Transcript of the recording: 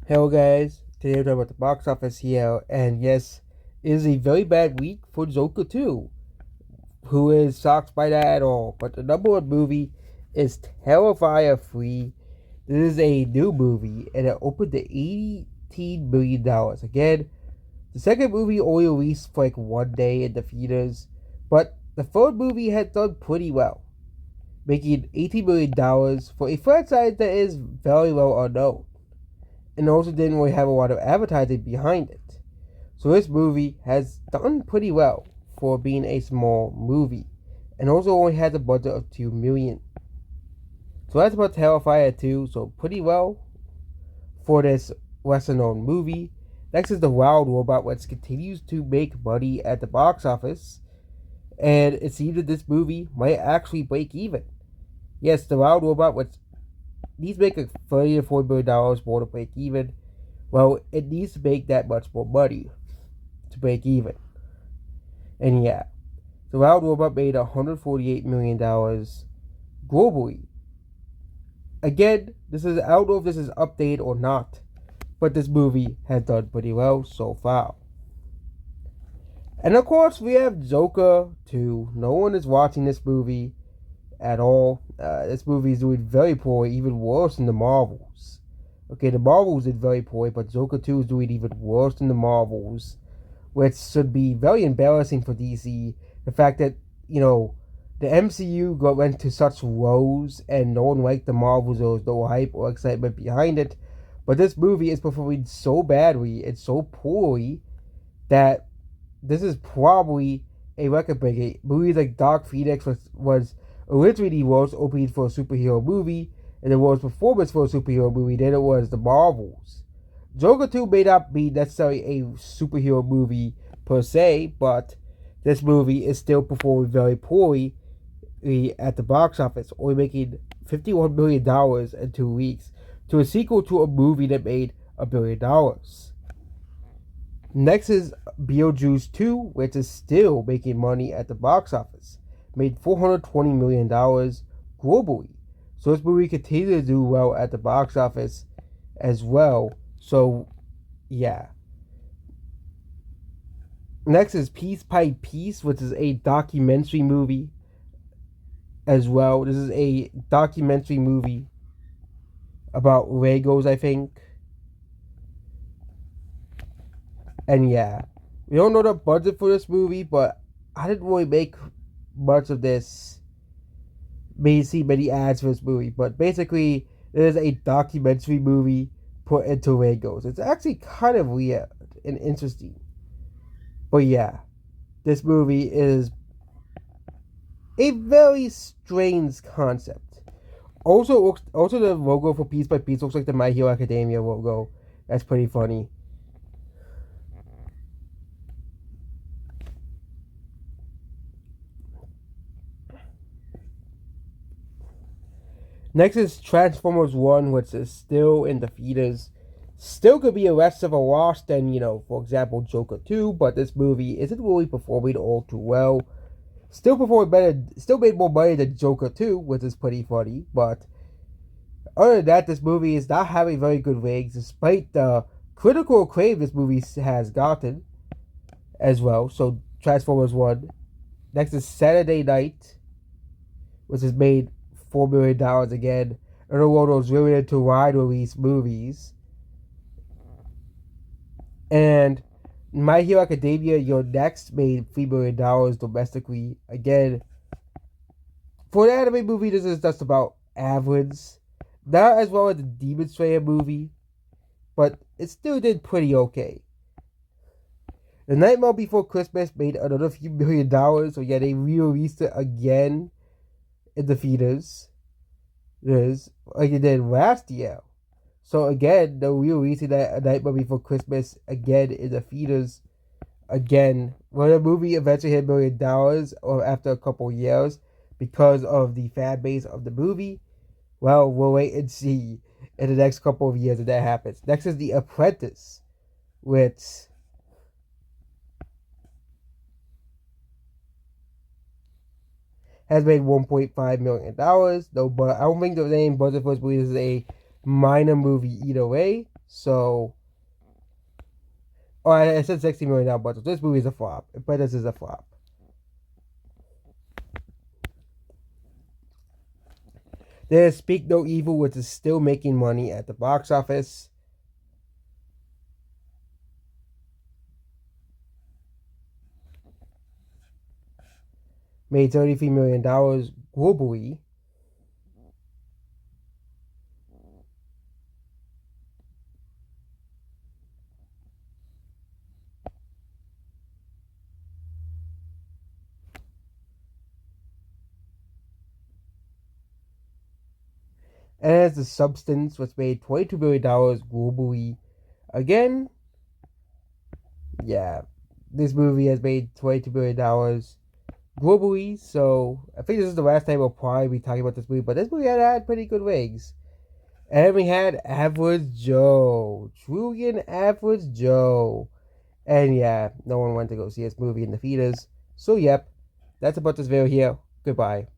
Hello guys, today we're talking about the box office here, and yes, it is a very bad week for Joker 2. Who is shocked by that at all? But the number one movie is Terrifier 3. This is a new movie, and it opened to $18 million. Again, the second movie only released for like one day in the theaters, but the third movie had done pretty well, making $18 million for a franchise that is very well unknown and also didn't really have a lot of advertising behind it. So this movie has done pretty well for being a small movie, and also only has a budget of $2 million. So that's about Terrifier 2. So pretty well for this lesser known movie. Next is The Wild Robot, which continues to make money at the box office, and it seems that this movie might actually break even. Yes, The Wild Robot, which needs to make like $30 to $40 million more to break even. Well, it needs to make that much more money to break even. And yeah, The Wild Robot made $148 million globally. Again, I don't know if this is updated or not, but this movie has done pretty well so far. And of course, we have Joker 2. No one is watching this movie at all. This movie is doing very poorly, even worse than the Marvels. Okay, the Marvels did very poorly, but Joker 2 is doing even worse than the Marvels, which should be very embarrassing for DC. The fact that, the MCU went to such lows and no one liked the Marvels, there was no hype or excitement behind it. But this movie is performing so badly and so poorly that this is probably a record breaking. Movies like Dark Phoenix was originally was opening for a superhero movie, and there was performance for a superhero movie than it was the Marvels. Joker 2 may not be necessarily a superhero movie per se, but this movie is still performing very poorly at the box office, only making $51 million in 2 weeks, to a sequel to a movie that made $1 billion. Next is Beetlejuice 2, which is still making money at the box office. Made $420 million globally. So this movie continues to do well at the box office as well. So, yeah. Next is Piece by Piece, which is a documentary movie as well. This is a documentary movie about Legos, I think. And yeah, we don't know the budget for this movie, but I didn't really make much of this. May see many ads for this movie, but basically, it is a documentary movie put into Legos. It's actually kind of weird and interesting. But yeah, this movie is a very strange concept. Also the logo for Piece by Piece looks like the My Hero Academia logo. That's pretty funny. Next is Transformers 1, which is still in the theaters. Still could be a less of a loss than, for example, Joker 2, but this movie isn't really performing all too well. Still performed better, still made more money than Joker 2, which is pretty funny, but other than that, this movie is not having very good ratings, despite the critical acclaim this movie has gotten as well. So, Transformers 1. Next is Saturday Night, which has made $4 million again. Another one of those really into wide release movies. And My Hero Academia, Your Next, made $3 million domestically. Again, for an anime movie, this is just about average. Not as well as the Demon Slayer movie, but it still did pretty okay. The Nightmare Before Christmas made another few $1 million, so yeah, they re-released it again in the theaters. Is like it did last year. So again, they're re-releasing that Nightmare Before Christmas again in the theaters. Again, when the movie eventually hit $1 million, or after a couple years, because of the fan base of the movie, well, we'll wait and see in the next couple of years if that happens. Next is The Apprentice, which has made $1.5 million. Though, but I don't think the name budget for this movie is a minor movie either way. So, oh, I said $60 million budget. This movie is a flop, but this is a flop. There's Speak No Evil, which is still making money at the box office. Made $33 million globally. And as The Substance, which made $22 million globally. Again, yeah, this movie has made $22 million globally, so I think this is the last time we'll probably be talking about this movie, but this movie had pretty good ratings. And we had Average Joe, Julian Average Joe. And yeah, no one went to go see this movie in the theaters. So yep, that's about this video here. Goodbye.